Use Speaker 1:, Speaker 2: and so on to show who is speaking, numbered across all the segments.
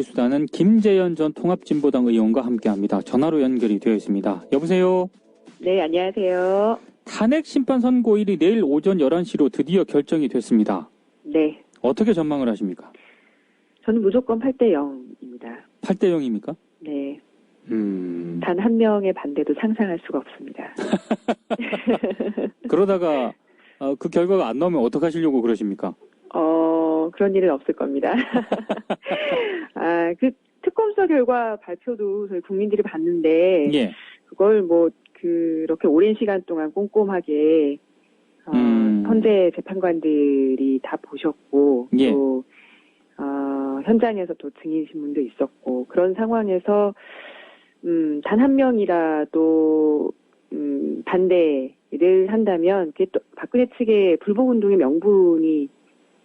Speaker 1: 수다는 김재현 전 통합진보당 의원과 함께합니다. 전화로 연결이 되어 있습니다. 여보세요?
Speaker 2: 네, 안녕하세요.
Speaker 1: 탄핵 심판 선고일이 내일 오전 11시로 드디어 결정이 됐습니다.
Speaker 2: 네.
Speaker 1: 어떻게 전망을 하십니까?
Speaker 2: 저는 무조건 8대 0입니다.
Speaker 1: 8대 0입니까?
Speaker 2: 네. 단 한 명의 반대도 상상할 수가 없습니다.
Speaker 1: 그러다가 그 결과가 안 나오면 어떡하시려고 그러십니까?
Speaker 2: 그런 일은 없을 겁니다. 그 특검서 결과 발표도 저희 국민들이 봤는데,
Speaker 1: 예.
Speaker 2: 그걸 그렇게 오랜 시간 동안 꼼꼼하게, 헌재 재판관들이 다 보셨고,
Speaker 1: 예.
Speaker 2: 또, 현장에서 또 증인신문도 있었고, 그런 상황에서, 단 한 명이라도, 반대를 한다면, 그게 또 박근혜 측의 불복운동의 명분이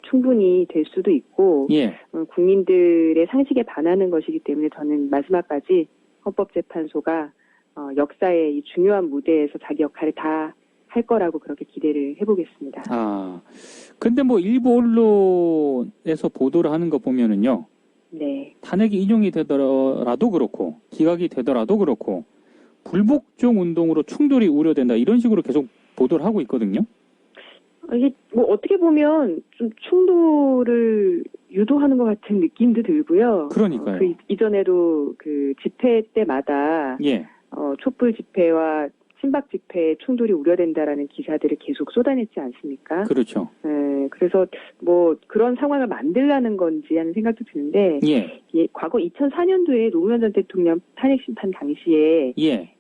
Speaker 2: 충분히 될 수도 있고,
Speaker 1: 예.
Speaker 2: 국민들의 상식에 반하는 것이기 때문에 저는 마지막까지 헌법재판소가 역사의 이 중요한 무대에서 자기 역할을 다 할 거라고 그렇게 기대를 해보겠습니다.
Speaker 1: 근데 일부 언론에서 보도를 하는 거 보면은요.
Speaker 2: 네.
Speaker 1: 탄핵이 인용이 되더라도 그렇고, 기각이 되더라도 그렇고, 불복종 운동으로 충돌이 우려된다. 이런 식으로 계속 보도를 하고 있거든요.
Speaker 2: 이게 어떻게 보면 좀 충돌을 유도하는 것 같은 느낌도 들고요.
Speaker 1: 그러니까요.
Speaker 2: 이전에도 집회 때마다
Speaker 1: 예.
Speaker 2: 촛불 집회와 친박 집회에 충돌이 우려된다라는 기사들을 계속 쏟아냈지 않습니까?
Speaker 1: 그렇죠.
Speaker 2: 그래서 그런 상황을 만들라는 건지 하는 생각도 드는데,
Speaker 1: 예.
Speaker 2: 과거 2004년도에 노무현 전 대통령 탄핵 심판 당시에,
Speaker 1: 예.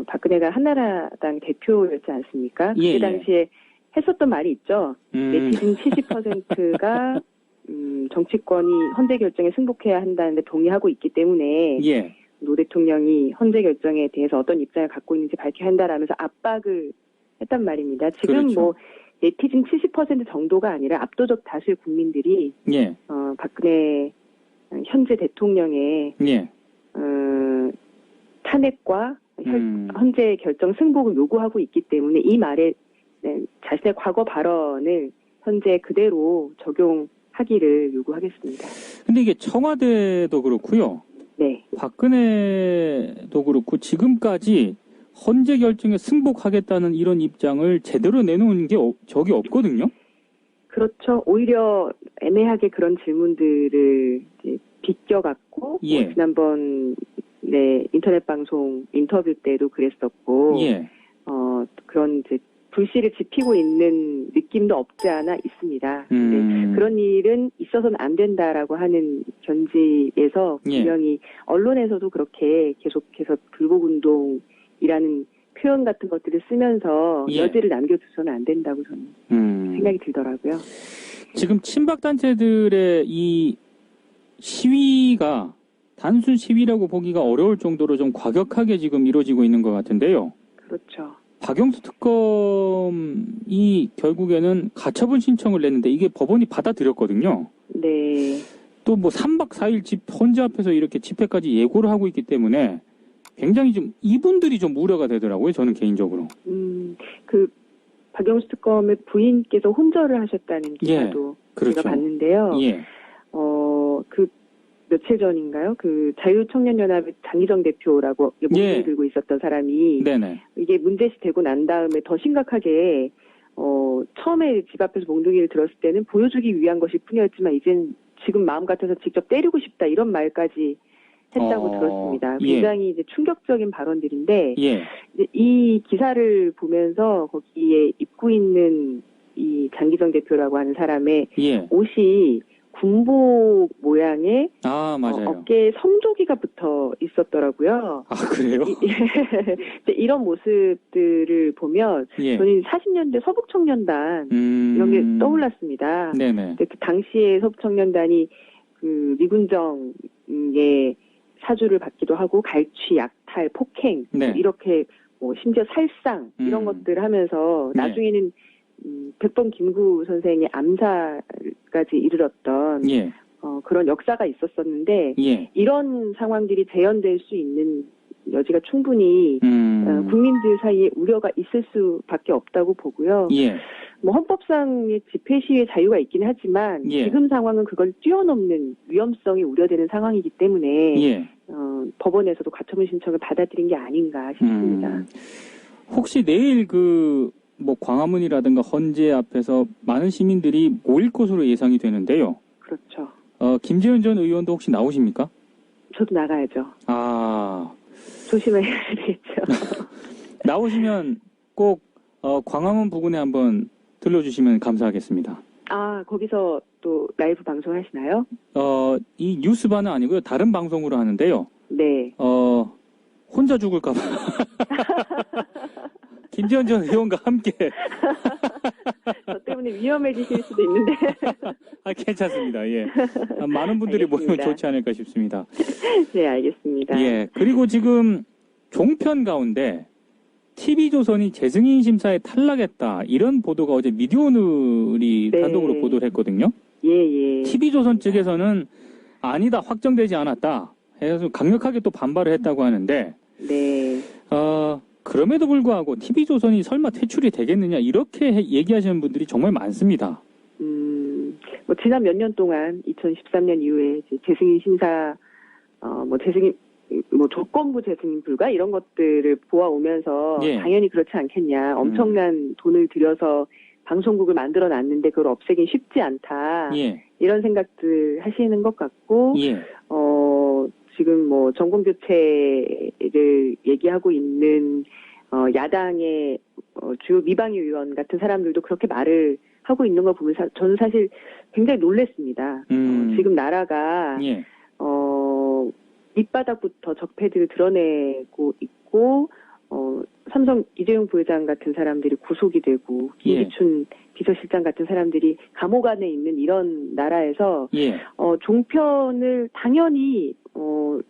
Speaker 2: 박근혜가 한나라당 대표였지 않습니까?
Speaker 1: 예,
Speaker 2: 그때 당시에 했었던 말이 있죠. 네티즌 70%가 정치권이 헌재 결정에 승복해야 한다는데 동의하고 있기 때문에,
Speaker 1: 예.
Speaker 2: 노 대통령이 헌재 결정에 대해서 어떤 입장을 갖고 있는지 밝혀야 한다라면서 압박을 했단 말입니다. 지금
Speaker 1: 그렇죠.
Speaker 2: 네티즌 70% 정도가 아니라 압도적 다수의 국민들이
Speaker 1: 예.
Speaker 2: 박근혜 현재 대통령의
Speaker 1: 예.
Speaker 2: 탄핵과 헌재 결정 승복을 요구하고 있기 때문에 이 말에 자신의 과거 발언을 현재 그대로 적용하기를 요구하겠습니다.
Speaker 1: 근데 이게 청와대도 그렇고요.
Speaker 2: 네.
Speaker 1: 박근혜도 그렇고 지금까지 헌재 결정에 승복하겠다는 이런 입장을 제대로 내놓은 게 적이 없거든요.
Speaker 2: 그렇죠. 오히려 애매하게 그런 질문들을 비껴갖고
Speaker 1: 예.
Speaker 2: 지난번 인터넷 방송 인터뷰 때도 그랬었고
Speaker 1: 예.
Speaker 2: 그런 불씨를 지피고 있는 느낌도 없지 않아 있습니다. 그런 일은 있어서는 안 된다라고 하는 견지에서 분명히 언론에서도 그렇게 계속해서 불복운동이라는 표현 같은 것들을 쓰면서 여지를 남겨두서는 안 된다고 저는 생각이 들더라고요.
Speaker 1: 지금 친박단체들의 이 시위가 단순 시위라고 보기가 어려울 정도로 좀 과격하게 지금 이루어지고 있는 것 같은데요.
Speaker 2: 그렇죠.
Speaker 1: 박영수 특검이 결국에는 가처분 신청을 냈는데 이게 법원이 받아들였거든요.
Speaker 2: 네.
Speaker 1: 또 3박 4일 헌재 앞에서 이렇게 집회까지 예고를 하고 있기 때문에 굉장히 이분들이 좀 우려가 되더라고요. 저는 개인적으로.
Speaker 2: 박영수 특검의 부인께서 혼절을 하셨다는 기사도
Speaker 1: 그렇죠.
Speaker 2: 제가 봤는데요.
Speaker 1: 예.
Speaker 2: 며칠 전인가요? 자유청년연합의 장기정 대표라고 목소리 들고 있었던 사람이
Speaker 1: 네네.
Speaker 2: 이게 문제시 되고 난 다음에 더 심각하게 처음에 집 앞에서 몽둥이를 들었을 때는 보여주기 위한 것일 뿐이었지만 이젠 지금 마음 같아서 직접 때리고 싶다 이런 말까지 했다고 들었습니다. 굉장히 이제 충격적인 발언들인데
Speaker 1: 이제
Speaker 2: 이 기사를 보면서 거기에 입고 있는 이 장기정 대표라고 하는 사람의 옷이 군복 모양의
Speaker 1: 맞아요.
Speaker 2: 어깨에 성조기가 붙어 있었더라고요.
Speaker 1: 그래요?
Speaker 2: 이런 모습들을 보면 저는 40년대 서북청년단 이런 게 떠올랐습니다.
Speaker 1: 네네.
Speaker 2: 그 당시에 서북청년단이 미군정의 사주를 받기도 하고 갈취, 약탈, 폭행 이렇게 심지어 살상 이런 것들을 하면서 나중에는 백범 김구 선생의 암살까지 이르렀던 그런 역사가 있었었는데 이런 상황들이 재현될 수 있는 여지가 충분히 국민들 사이에 우려가 있을 수밖에 없다고 보고요. 뭐 헌법상의 집회 시위의 자유가 있긴 하지만
Speaker 1: 예.
Speaker 2: 지금 상황은 그걸 뛰어넘는 위험성이 우려되는 상황이기 때문에
Speaker 1: 예.
Speaker 2: 법원에서도 가처분 신청을 받아들인 게 아닌가 싶습니다.
Speaker 1: 혹시 내일 뭐 광화문이라든가 헌재 앞에서 많은 시민들이 모일 것으로 예상이 되는데요.
Speaker 2: 그렇죠.
Speaker 1: 김재현 전 의원도 혹시 나오십니까?
Speaker 2: 저도 나가야죠.
Speaker 1: 아.
Speaker 2: 조심해야 되겠죠.
Speaker 1: 나오시면 꼭 광화문 부근에 한번 들러주시면 감사하겠습니다.
Speaker 2: 아, 거기서 또 라이브 방송 하시나요?
Speaker 1: 이 뉴스바는 아니고요. 다른 방송으로 하는데요.
Speaker 2: 네.
Speaker 1: 혼자 죽을까봐. 김재현 전 의원과 함께.
Speaker 2: 저 때문에 위험해지실 수도 있는데.
Speaker 1: 괜찮습니다. 예. 많은 분들이 모이면 좋지 않을까 싶습니다.
Speaker 2: 네, 알겠습니다.
Speaker 1: 예. 그리고 지금 종편 가운데 TV조선이 재승인 심사에 탈락했다. 이런 보도가 어제 미디어오늘이
Speaker 2: 네.
Speaker 1: 단독으로 보도를 했거든요.
Speaker 2: 예.
Speaker 1: TV조선 측에서는 아니다. 확정되지 않았다. 해서 강력하게 또 반발을 했다고 하는데
Speaker 2: 네.
Speaker 1: 그럼에도 불구하고 TV조선이 설마 퇴출이 되겠느냐 이렇게 얘기하시는 분들이 정말 많습니다.
Speaker 2: 뭐 지난 몇 년 동안 2013년 이후에 이제 재승인 심사, 조건부 재승인 불가 이런 것들을 보아오면서
Speaker 1: 예.
Speaker 2: 당연히 그렇지 않겠냐. 엄청난 돈을 들여서 방송국을 만들어 놨는데 그걸 없애긴 쉽지 않다.
Speaker 1: 예.
Speaker 2: 이런 생각들 하시는 것 같고,
Speaker 1: 예.
Speaker 2: 지금 뭐 정권 교체를 얘기하고 있는 야당의 주요 미방위 의원 같은 사람들도 그렇게 말을 하고 있는 거 보면 저는 사실 굉장히 놀랐습니다. 지금 나라가
Speaker 1: 예.
Speaker 2: 밑바닥부터 적폐들을 드러내고 있고 삼성 이재용 부회장 같은 사람들이 구속이 되고 김기춘 비서실장 같은 사람들이 감옥 안에 있는 이런 나라에서
Speaker 1: 예.
Speaker 2: 종편을 당연히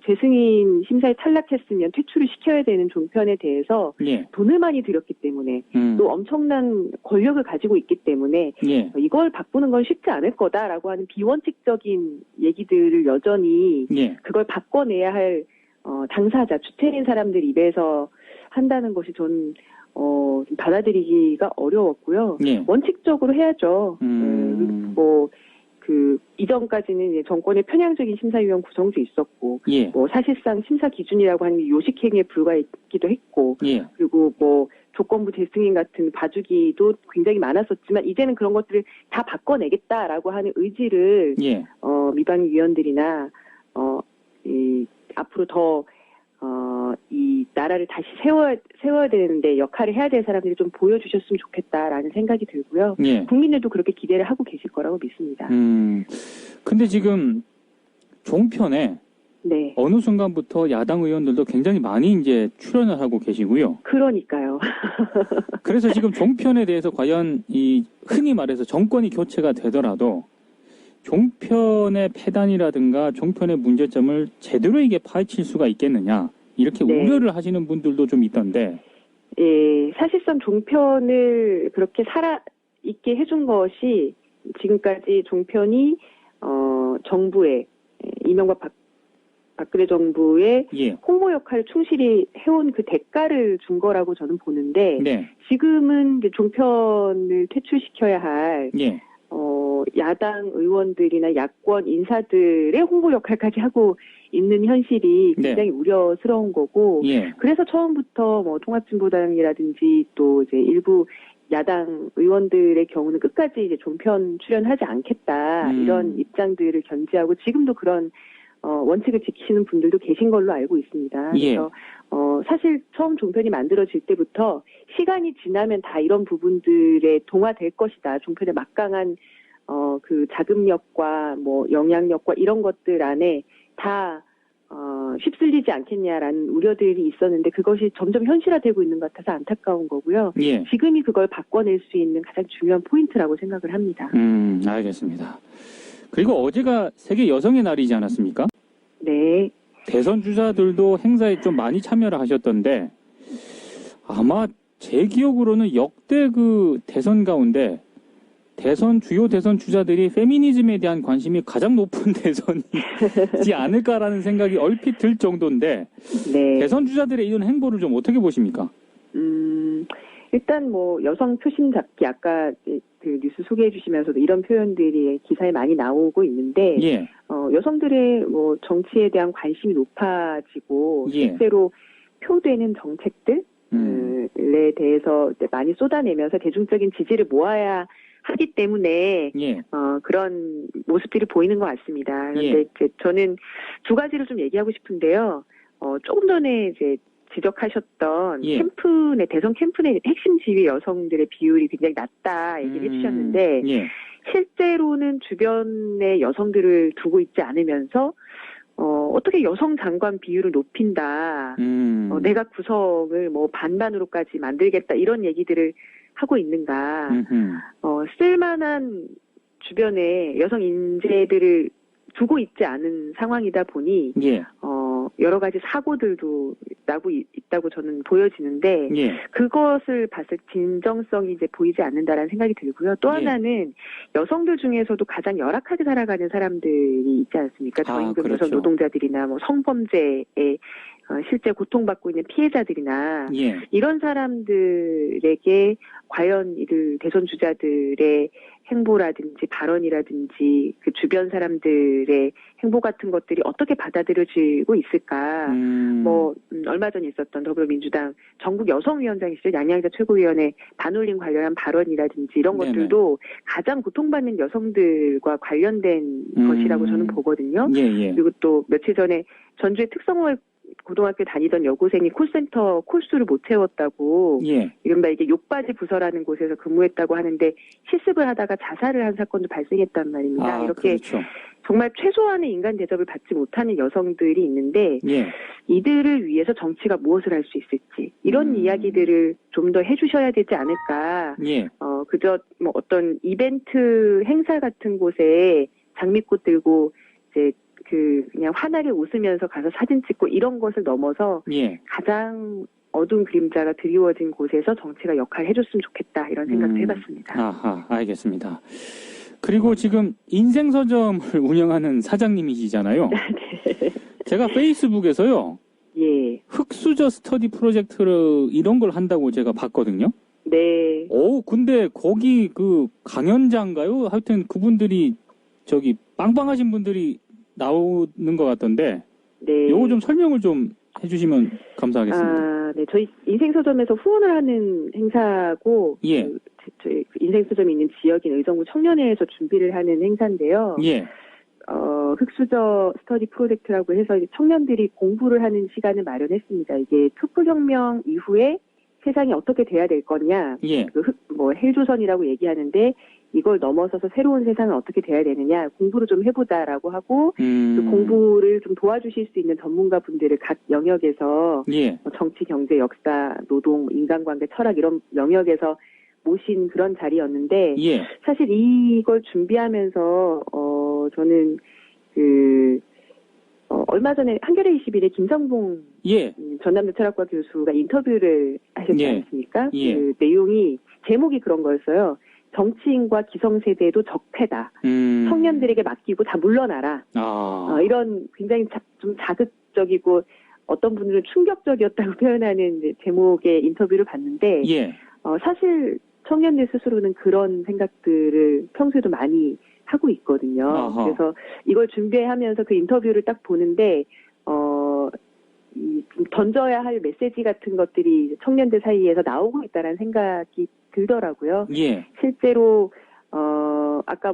Speaker 2: 재승인 심사에 탈락했으면 퇴출을 시켜야 되는 종편에 대해서
Speaker 1: 예.
Speaker 2: 돈을 많이 들였기 때문에 또 엄청난 권력을 가지고 있기 때문에
Speaker 1: 예.
Speaker 2: 이걸 바꾸는 건 쉽지 않을 거다라고 하는 비원칙적인 얘기들을 여전히
Speaker 1: 예.
Speaker 2: 그걸 바꿔내야 할 당사자, 주체인 사람들 입에서 한다는 것이 좀 받아들이기가 어려웠고요.
Speaker 1: 예.
Speaker 2: 원칙적으로 해야죠. 이전까지는 이제 정권의 편향적인 심사위원 구성도 있었고,
Speaker 1: 예.
Speaker 2: 사실상 심사 기준이라고 하는 게 요식행위에 불과했기도 했고,
Speaker 1: 예.
Speaker 2: 그리고 조건부 재승인 같은 봐주기도 굉장히 많았었지만, 이제는 그런 것들을 다 바꿔내겠다라고 하는 의지를,
Speaker 1: 예.
Speaker 2: 미방위 위원들이나, 앞으로 더, 이 나라를 다시 세워야 되는데 역할을 해야 될 사람들이 좀 보여주셨으면 좋겠다라는 생각이 들고요.
Speaker 1: 예.
Speaker 2: 국민들도 그렇게 기대를 하고 계실 거라고 믿습니다.
Speaker 1: 근데 지금 종편에
Speaker 2: 네.
Speaker 1: 어느 순간부터 야당 의원들도 굉장히 많이 이제 출연을 하고 계시고요.
Speaker 2: 그러니까요.
Speaker 1: 그래서 지금 종편에 대해서 과연 흔히 말해서 정권이 교체가 되더라도 종편의 폐단이라든가 종편의 문제점을 제대로 이게 파헤칠 수가 있겠느냐 이렇게
Speaker 2: 네.
Speaker 1: 우려를 하시는 분들도 좀 있던데.
Speaker 2: 예, 사실상 종편을 그렇게 살아있게 해준 것이 지금까지 종편이 정부의 이명박 박근혜 정부의
Speaker 1: 예.
Speaker 2: 홍보 역할을 충실히 해온 그 대가를 준 거라고 저는 보는데
Speaker 1: 네.
Speaker 2: 지금은 이제 종편을 퇴출시켜야 할
Speaker 1: 예.
Speaker 2: 야당 의원들이나 야권 인사들의 홍보 역할까지 하고 있는 현실이 굉장히 우려스러운 거고,
Speaker 1: 예.
Speaker 2: 그래서 처음부터 통합진보당이라든지 또 이제 일부 야당 의원들의 경우는 끝까지 이제 종편 출연하지 않겠다 이런 입장들을 견지하고 지금도 그런 원칙을 지키시는 분들도 계신 걸로 알고 있습니다.
Speaker 1: 예.
Speaker 2: 그래서 사실 처음 종편이 만들어질 때부터 시간이 지나면 다 이런 부분들에 동화될 것이다. 종편의 막강한 그 자금력과 영향력과 이런 것들 안에 다 휩쓸리지 않겠냐라는 우려들이 있었는데 그것이 점점 현실화되고 있는 것 같아서 안타까운 거고요.
Speaker 1: 예.
Speaker 2: 지금이 그걸 바꿔낼 수 있는 가장 중요한 포인트라고 생각을 합니다.
Speaker 1: 알겠습니다. 그리고 어제가 세계 여성의 날이지 않았습니까?
Speaker 2: 네.
Speaker 1: 대선 주자들도 행사에 좀 많이 참여를 하셨던데 아마 제 기억으로는 역대 그 대선 가운데 주요 대선 주자들이 페미니즘에 대한 관심이 가장 높은 대선이지 않을까라는 생각이 얼핏 들 정도인데
Speaker 2: 네.
Speaker 1: 대선 주자들의 이런 행보를 좀 어떻게 보십니까?
Speaker 2: 일단 뭐 여성 표심 잡기 아까 그 뉴스 소개해 주시면서도 이런 표현들이 기사에 많이 나오고 있는데
Speaker 1: 예.
Speaker 2: 여성들의 뭐 정치에 대한 관심이 높아지고
Speaker 1: 예.
Speaker 2: 실제로 표되는 정책들 에 대해서 이제 많이 쏟아내면서 대중적인 지지를 모아야 하기 때문에
Speaker 1: 예.
Speaker 2: 그런 모습들이 보이는 것 같습니다. 그런데
Speaker 1: 예.
Speaker 2: 이제 저는 두 가지를 좀 얘기하고 싶은데요. 조금 전에 이제 지적하셨던
Speaker 1: 예.
Speaker 2: 캠프 내 대선 캠프 내 핵심 지위 여성들의 비율이 굉장히 낮다 얘기를 해주셨는데
Speaker 1: 예.
Speaker 2: 실제로는 주변에 여성들을 두고 있지 않으면서 어떻게 여성 장관 비율을 높인다. 내각 구성을 뭐 반반으로까지 만들겠다. 이런 얘기들을 하고 있는가. 쓸만한 주변에 여성 인재들을 두고 있지 않은 상황이다 보니,
Speaker 1: 예.
Speaker 2: 여러 가지 사고들도 나고 있다고 저는 보여지는데,
Speaker 1: 예.
Speaker 2: 그것을 봤을 때 진정성이 이제 보이지 않는다라는 생각이 들고요. 또 하나는 여성들 중에서도 가장 열악하게 살아가는 사람들이 있지 않습니까? 저임금
Speaker 1: 그렇죠.
Speaker 2: 여성 노동자들이나 뭐 성범죄에 실제 고통받고 있는 피해자들이나
Speaker 1: 예.
Speaker 2: 이런 사람들에게 과연 이들 대선 주자들의 행보라든지 발언이라든지 그 주변 사람들의 행보 같은 것들이 어떻게 받아들여지고 있을까. 뭐 얼마 전에 있었던 더불어민주당 전국 여성위원장이시죠. 양양자 최고위원회 반올림 관련한 발언이라든지 이런
Speaker 1: 네네.
Speaker 2: 것들도 가장 고통받는 여성들과 관련된 것이라고 저는 보거든요.
Speaker 1: 예. 예.
Speaker 2: 그리고 또 며칠 전에 전주의 특성화 고등학교 다니던 여고생이 콜센터 콜수를 못 채웠다고
Speaker 1: 예.
Speaker 2: 이른바 이게 욕바지 부서라는 곳에서 근무했다고 하는데 실습을 하다가 자살을 한 사건도 발생했단 말입니다. 이렇게
Speaker 1: 그렇죠.
Speaker 2: 정말 최소한의 인간 대접을 받지 못하는 여성들이 있는데
Speaker 1: 예.
Speaker 2: 이들을 위해서 정치가 무엇을 할 수 있을지 이런 이야기들을 좀 더 해주셔야 되지 않을까.
Speaker 1: 예.
Speaker 2: 그저 뭐 어떤 이벤트 행사 같은 곳에 장미꽃 들고 이제 그냥 환하게 웃으면서 가서 사진 찍고 이런 것을 넘어서
Speaker 1: 예.
Speaker 2: 가장 어두운 그림자가 드리워진 곳에서 정치가 역할을 해줬으면 좋겠다 이런 생각도 해봤습니다.
Speaker 1: 아하, 알겠습니다. 그리고 지금 인생서점을 운영하는 사장님이시잖아요.
Speaker 2: 네.
Speaker 1: 제가 페이스북에서요.
Speaker 2: 예.
Speaker 1: 흑수저 스터디 프로젝트를 이런 걸 한다고 제가 봤거든요.
Speaker 2: 네.
Speaker 1: 근데 거기 그 강연자인가요? 하여튼 그분들이 저기 빵빵하신 분들이 나오는 것 같던데.
Speaker 2: 네.
Speaker 1: 요거 좀 설명을 좀 해주시면 감사하겠습니다.
Speaker 2: 네. 저희 인생서점에서 후원을 하는 행사고,
Speaker 1: 예.
Speaker 2: 저희 인생서점이 있는 지역인 의정부 청년회에서 준비를 하는 행사인데요.
Speaker 1: 예.
Speaker 2: 흑수저 스터디 프로젝트라고 해서 이제 청년들이 공부를 하는 시간을 마련했습니다. 이게 촛불혁명 이후에 세상이 어떻게 돼야 될 거냐.
Speaker 1: 예.
Speaker 2: 헬조선이라고 얘기하는데 이걸 넘어서서 새로운 세상은 어떻게 돼야 되느냐. 공부를 좀 해보자라고 하고 그 공부를 좀 도와주실 수 있는 전문가 분들을 각 영역에서
Speaker 1: 예.
Speaker 2: 정치, 경제, 역사, 노동, 인간관계, 철학 이런 영역에서 모신 그런 자리였는데
Speaker 1: 예.
Speaker 2: 사실 이걸 준비하면서 저는 얼마 전에 한겨레 21에 김성봉
Speaker 1: 예.
Speaker 2: 전남대 철학과 교수가 인터뷰를 하셨지 않습니까?
Speaker 1: 예.
Speaker 2: 그 내용이 제목이 그런 거였어요. 정치인과 기성세대도 적폐다. 청년들에게 맡기고 다 물러나라. 이런 굉장히 좀 자극적이고 어떤 분들은 충격적이었다고 표현하는 이제 제목의 인터뷰를 봤는데
Speaker 1: 예.
Speaker 2: 사실 청년들 스스로는 그런 생각들을 평소에도 많이 하고 있거든요.
Speaker 1: 아하.
Speaker 2: 그래서 이걸 준비하면서 그 인터뷰를 딱 보는데 던져야 할 메시지 같은 것들이 청년들 사이에서 나오고 있다는 생각이 들더라고요.
Speaker 1: 예.
Speaker 2: 실제로 아까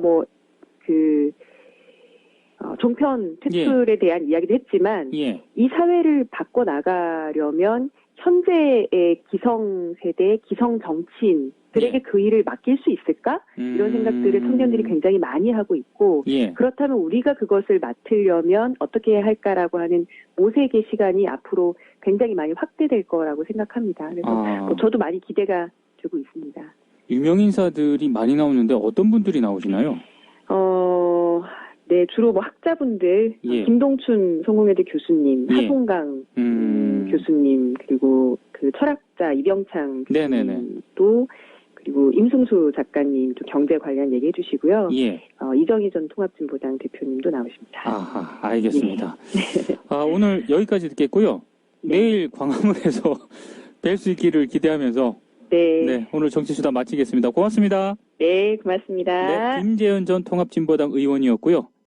Speaker 2: 종편 퇴출에 대한 이야기도 했지만
Speaker 1: 예.
Speaker 2: 이 사회를 바꿔 나가려면 현재의 기성세대, 기성정치인들에게 그 일을 맡길 수 있을까? 이런 생각들을 청년들이 굉장히 많이 하고 있고
Speaker 1: 예.
Speaker 2: 그렇다면 우리가 그것을 맡으려면 어떻게 해야 할까라고 하는 모색의 시간이 앞으로 굉장히 많이 확대될 거라고 생각합니다. 그래서 저도 많이 기대가 되고 있습니다.
Speaker 1: 유명인사들이 많이 나오는데 어떤 분들이 나오시나요?
Speaker 2: 네, 주로 학자분들,
Speaker 1: 예.
Speaker 2: 김동춘 성공회대 교수님,
Speaker 1: 예.
Speaker 2: 하동강 교수님, 그리고 그 철학자 이병창 교수님도 그리고 임승수 작가님도 경제 관련 얘기해 주시고요.
Speaker 1: 예.
Speaker 2: 이정희 전 통합진보당 대표님도 나오십니다.
Speaker 1: 아하, 알겠습니다.
Speaker 2: 네.
Speaker 1: 오늘 여기까지 듣겠고요.
Speaker 2: 네.
Speaker 1: 내일 광화문에서 뵐 수 있기를 기대하면서
Speaker 2: 네.
Speaker 1: 네, 오늘 정치수다 마치겠습니다. 고맙습니다.
Speaker 2: 네, 고맙습니다.
Speaker 1: 네, 김재현 전 통합진보당 의원이었고요.